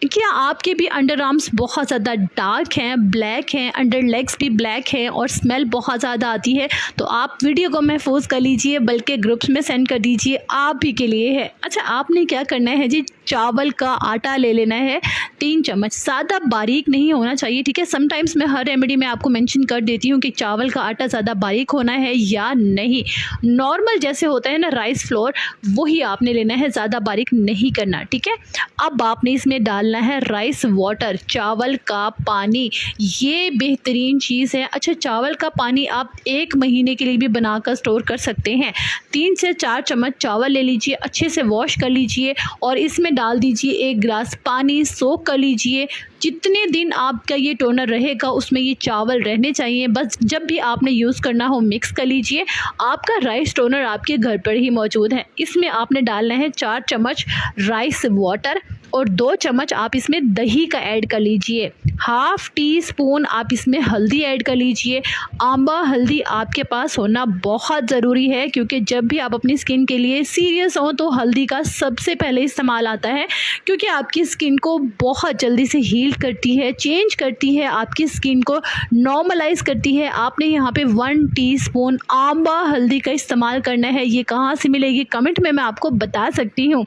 क्या आपके भी अंडर आर्म्स बहुत ज़्यादा डार्क हैं, ब्लैक हैं, अंडर लेग्स भी ब्लैक हैं और स्मेल बहुत ज़्यादा आती है? तो आप वीडियो को महफूज कर लीजिए, बल्कि ग्रुप्स में सेंड कर दीजिए, आप ही के लिए है। अच्छा, आपने क्या करना है जी, चावल का आटा ले लेना है 3 चम्मच, ज़्यादा बारीक नहीं होना चाहिए, ठीक है। समटाइम्स मैं हर रेमेडी में आपको मेंशन कर देती हूँ कि चावल का आटा ज़्यादा बारीक होना है या नहीं। नॉर्मल जैसे होता है ना राइस फ्लोर, वही आपने लेना है, ज़्यादा बारीक नहीं करना, ठीक है। अब आपने इसमें डालना है राइस वाटर, चावल का पानी। ये बेहतरीन चीज़ है। अच्छा, चावल का पानी आप 1 महीने के लिए भी बनाकर स्टोर कर सकते हैं। 3 से 4 चम्मच चावल ले लीजिए, अच्छे से वॉश कर लीजिए और इसमें डाल दीजिए 1 गिलास पानी, सोक कर लीजिए। जितने दिन आपका ये टोनर रहेगा उसमें ये चावल रहने चाहिए। बस जब भी आपने यूज़ करना हो मिक्स कर लीजिए। आपका राइस टोनर आपके घर पर ही मौजूद है। इसमें आपने डालना है 4 चम्मच राइस वाटर और 2 चम्मच आप इसमें दही का ऐड कर लीजिए। हाफ़ टी स्पून आप इसमें हल्दी ऐड कर लीजिए। आंबा हल्दी आपके पास होना बहुत ज़रूरी है, क्योंकि जब भी आप अपनी स्किन के लिए सीरियस हो तो हल्दी का सबसे पहले इस्तेमाल आता है, क्योंकि आपकी स्किन को बहुत जल्दी से हील करती है, चेंज करती है, आपकी स्किन को नॉर्मलाइज करती है। आपने यहाँ पे 1 टीस्पून आंबा हल्दी का इस्तेमाल करना है। ये कहाँ से मिलेगी कमेंट में मैं आपको बता सकती हूँ।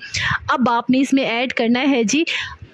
अब आपने इसमें ऐड करना है जी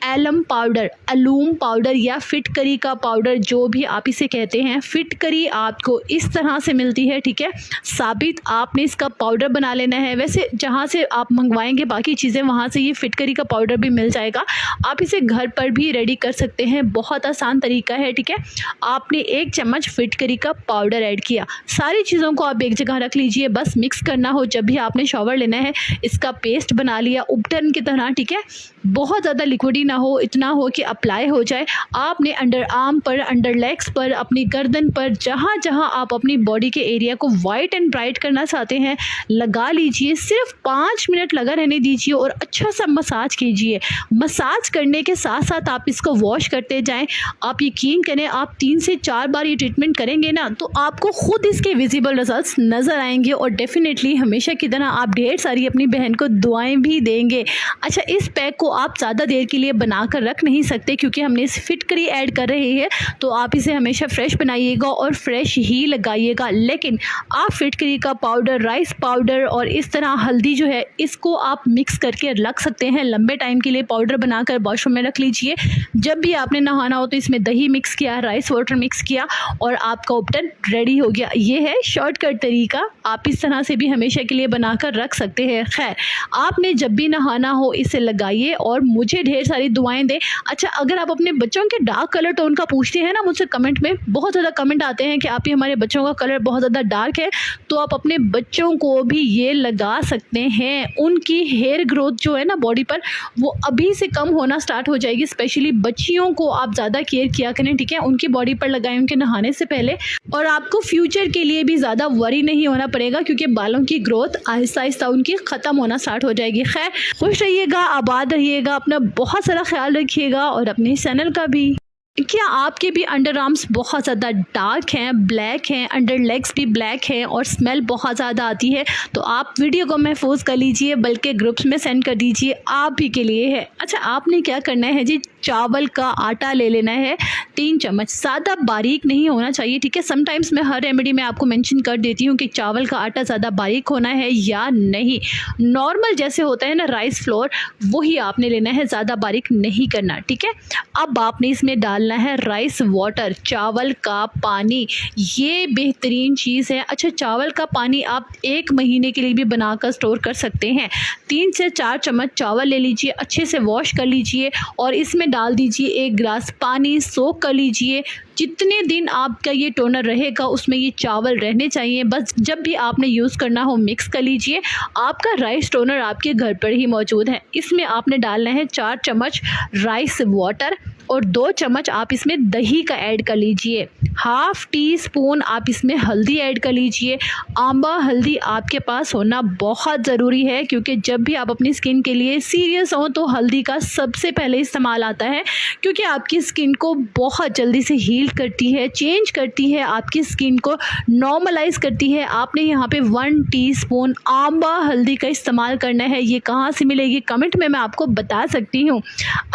एलम पाउडर, अलूम पाउडर या फिटकरी का पाउडर, जो भी आप इसे कहते हैं। फिटकरी आपको इस तरह से मिलती है, ठीक है, साबित। आपने इसका पाउडर बना लेना है। वैसे जहाँ से आप मंगवाएंगे बाकी चीज़ें, वहाँ से ये फिटकरी का पाउडर भी मिल जाएगा। आप इसे घर पर भी रेडी कर सकते हैं, बहुत आसान तरीका है, ठीक है। आपने 1 चम्मच फिटकरी का पाउडर ऐड किया। सारी चीज़ों को आप एक जगह रख लीजिए, बस मिक्स करना हो। जब भी आपने शॉवर लेना है, इसका पेस्ट बना लिया उपटन की तरह, ठीक है। बहुत ज़्यादा लिक्विडी ना हो, इतना हो कि अप्लाई हो जाए। आपने अंडर आर्म पर, अंडर लेग्स पर, अपनी गर्दन पर, जहाँ जहाँ आप अपनी बॉडी के एरिया को वाइट एंड ब्राइट करना चाहते हैं, लगा लीजिए। सिर्फ 5 मिनट लगा रहने दीजिए और अच्छा सा मसाज कीजिए। मसाज करने के साथ साथ आप इसको वॉश करते जाएं। आप यकीन करें, आप 3 से 4 बार ये ट्रीटमेंट करेंगे ना, तो आपको खुद इसके विजिबल रिजल्ट्स नज़र आएंगे और डेफिनेटली हमेशा की तरह आप ढेर सारी अपनी बहन को दुआएं भी देंगे। अच्छा, इस पैक को आप ज़्यादा देर के लिए बनाकर रख नहीं सकते, क्योंकि हमने इस फिटकरी ऐड कर रहे हैं, तो आप इसे हमेशा फ्रेश बनाइएगा और फ्रेश ही लगाइएगा। लेकिन आप फिटकरी का पाउडर, राइस पाउडर और इस तरह हल्दी जो है, इसको आप मिक्स करके रख सकते हैं लंबे टाइम के लिए। पाउडर बनाकर वॉशरूम में रख लीजिए। जब भी आपने नहाना हो तो इसमें दही मिक्स किया, राइस वाटर मिक्स किया और आपका उपटन रेडी हो गया। ये है शॉर्टकट तरीका, आप इस तरह से भी हमेशा के लिए बनाकर रख सकते हैं। खैर, आपने जब भी नहाना हो इसे लगाइए और मुझे ढेर सारी दुआएं दें। अच्छा, अगर आप अपने बच्चों के डार्क कलर टोन का पूछते हैं ना मुझसे कमेंट में, बहुत ज़्यादा कमेंट आते हैं कि आप ही हमारे बच्चों का कलर बहुत ज़्यादा डार्क है, तो आप अपने बच्चों को भी ये लगा सकते हैं। उनकी हेयर ग्रोथ जो है ना बॉडी पर, वो अभी से कम होना स्टार्ट हो जाएगी। स्पेशली बच्चियों को आप ज़्यादा केयर किया करें, ठीक है। उनकी बॉडी पर लगाएं उनके नहाने से पहले, और आपको फ्यूचर के लिए भी ज़्यादा वरी नहीं होना पड़ेगा, क्योंकि बालों की ग्रोथ आहिस्ता आहिस्ता उनकी ख़त्म होना स्टार्ट हो जाएगी। खैर, खुश रहिएगा, आबाद रहिएगा, अपना बहुत सारा ख्याल रखिएगा और अपने चैनल का भी। क्या आपके भी अंडर आर्म्स बहुत ज़्यादा डार्क हैं, ब्लैक हैं, अंडर लेग्स भी ब्लैक हैं और स्मेल बहुत ज़्यादा आती है? तो आप वीडियो को महफूज कर लीजिए, बल्कि ग्रुप्स में सेंड कर दीजिए, आप ही के लिए है। अच्छा, आपने क्या करना है जी, चावल का आटा ले लेना है 3 चम्मच, ज़्यादा बारीक नहीं होना चाहिए, ठीक है। समटाइम्स मैं हर रेमेडी में आपको मेंशन कर देती हूँ कि चावल का आटा ज़्यादा बारीक होना है या नहीं। नॉर्मल जैसे होता है ना राइस फ्लोर, वही आपने लेना है, ज़्यादा बारीक नहीं करना, ठीक है। अब आपने इसमें डालना है राइस वाटर, चावल का पानी। ये बेहतरीन चीज़ है। अच्छा, चावल का पानी आप 1 महीने के लिए भी बनाकर स्टोर कर सकते हैं। 3 से 4 चम्मच चावल ले लीजिए, अच्छे से वॉश कर लीजिए और इसमें डाल दीजिए 1 गिलास पानी, सोक कर लीजिए। जितने दिन आपका ये टोनर रहेगा उसमें ये चावल रहने चाहिए। बस जब भी आपने यूज़ करना हो मिक्स कर लीजिए। आपका राइस टोनर आपके घर पर ही मौजूद है। इसमें आपने डालना है 4 चम्मच राइस वाटर और 2 चम्मच आप इसमें दही का ऐड कर लीजिए। हाफ़ टी स्पून आप इसमें हल्दी ऐड कर लीजिए। आंबा हल्दी आपके पास होना बहुत ज़रूरी है, क्योंकि जब भी आप अपनी स्किन के लिए सीरियस हो तो हल्दी का सबसे पहले इस्तेमाल आता है, क्योंकि आपकी स्किन को बहुत जल्दी से हील हील करती है, चेंज करती है, आपकी स्किन को नॉर्मलाइज करती है। आपने यहाँ पे 1 टीस्पून आंबा हल्दी का इस्तेमाल करना है। ये कहाँ से मिलेगी कमेंट में मैं आपको बता सकती हूँ।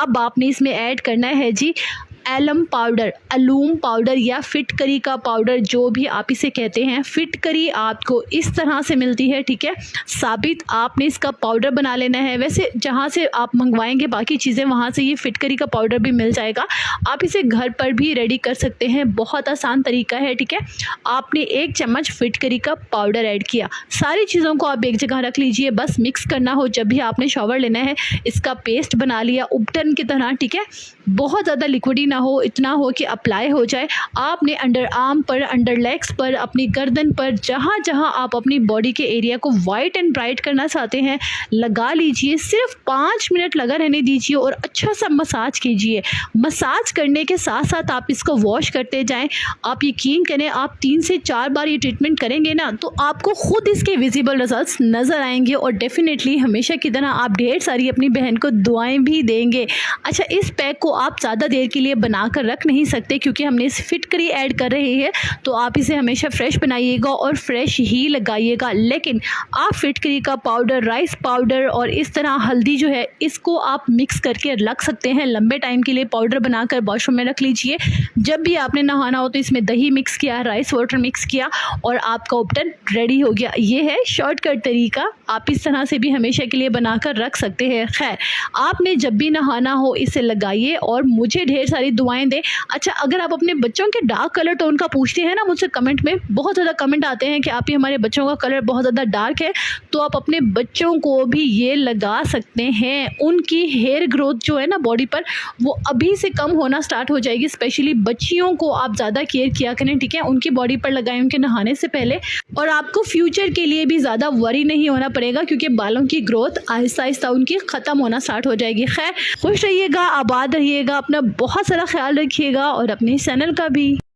अब आपने इसमें ऐड करना है जी एलम पाउडर, अलूम पाउडर या फिटकरी का पाउडर, जो भी आप इसे कहते हैं। फिटकरी आपको इस तरह से मिलती है, ठीक है, साबित। आपने इसका पाउडर बना लेना है। वैसे जहाँ से आप मंगवाएंगे बाकी चीज़ें वहाँ से ये फिटकरी का पाउडर भी मिल जाएगा। आप इसे घर पर भी रेडी कर सकते हैं, बहुत आसान तरीका है, ठीक है। आपने 1 चम्मच फिटकरी का पाउडर ऐड किया। सारी चीज़ों को आप एक जगह रख लीजिए, बस मिक्स करना हो। जब भी आपने शॉवर लेना है इसका पेस्ट बना लिया उपटन की तरह, ठीक है। बहुत ज़्यादा लिक्विडी ना हो, इतना हो कि अप्लाई हो जाए। आपने अंडर आर्म पर, अंडर लेग्स पर, अपनी गर्दन पर, जहाँ जहाँ आप अपनी बॉडी के एरिया को वाइट एंड ब्राइट करना चाहते हैं लगा लीजिए। सिर्फ 5 मिनट लगा रहने दीजिए और अच्छा सा मसाज कीजिए। मसाज करने के साथ साथ आप इसको वॉश करते जाएं। आप यकीन करें, आप 3 से 4 बार ये ट्रीटमेंट करेंगे ना तो आपको खुद इसके विजिबल रिजल्ट्स नज़र आएंगे और डेफिनेटली हमेशा की तरह आप ढेर सारी अपनी बहन को दुआएं भी देंगे। अच्छा, इस पैक को आप ज़्यादा देर के लिए बना कर रख नहीं सकते क्योंकि हमने इस फिटकरी ऐड कर रहे हैं, तो आप इसे हमेशा फ्रेश बनाइएगा और फ्रेश ही लगाइएगा। लेकिन आप फिटकरी का पाउडर, राइस पाउडर और इस तरह हल्दी जो है इसको आप मिक्स करके रख सकते हैं लंबे टाइम के लिए। पाउडर बनाकर वॉशरूम में रख लीजिए। जब भी आपने नहाना हो तो इसमें दही मिक्स किया, राइस वाटर मिक्स किया और आपका उपटन रेडी हो गया। ये है शॉर्टकट तरीका, आप इस तरह से भी हमेशा के लिए बनाकर रख सकते हैं। खैर, आपने जब भी नहाना हो इसे लगाइए और मुझे ढेर सारी दुआएं दें। अच्छा, अगर आप अपने बच्चों के डार्क कलर टोन का पूछते हैं ना मुझसे कमेंट में, बहुत ज़्यादा कमेंट आते हैं कि आप ही हमारे बच्चों का कलर बहुत ज़्यादा डार्क है, तो आप अपने बच्चों को भी ये लगा सकते हैं। उनकी हेयर ग्रोथ जो है ना बॉडी पर, वो अभी से कम होना स्टार्ट हो जाएगी। स्पेशली बच्चियों को आप ज़्यादा केयर किया करें, ठीक है, उनकी बॉडी पर लगाएं उनके नहाने से पहले। और आपको फ्यूचर के लिए भी ज़्यादा वरी नहीं होना पड़ेगा क्योंकि बालों की ग्रोथ आहिस्ता आहिस्ता उनकी ख़त्म होना स्टार्ट हो जाएगी। खैर, खुश रहिएगा, आबाद रहिएगा, अपना बहुत सारा ख्याल रखिएगा और अपने चैनल का भी।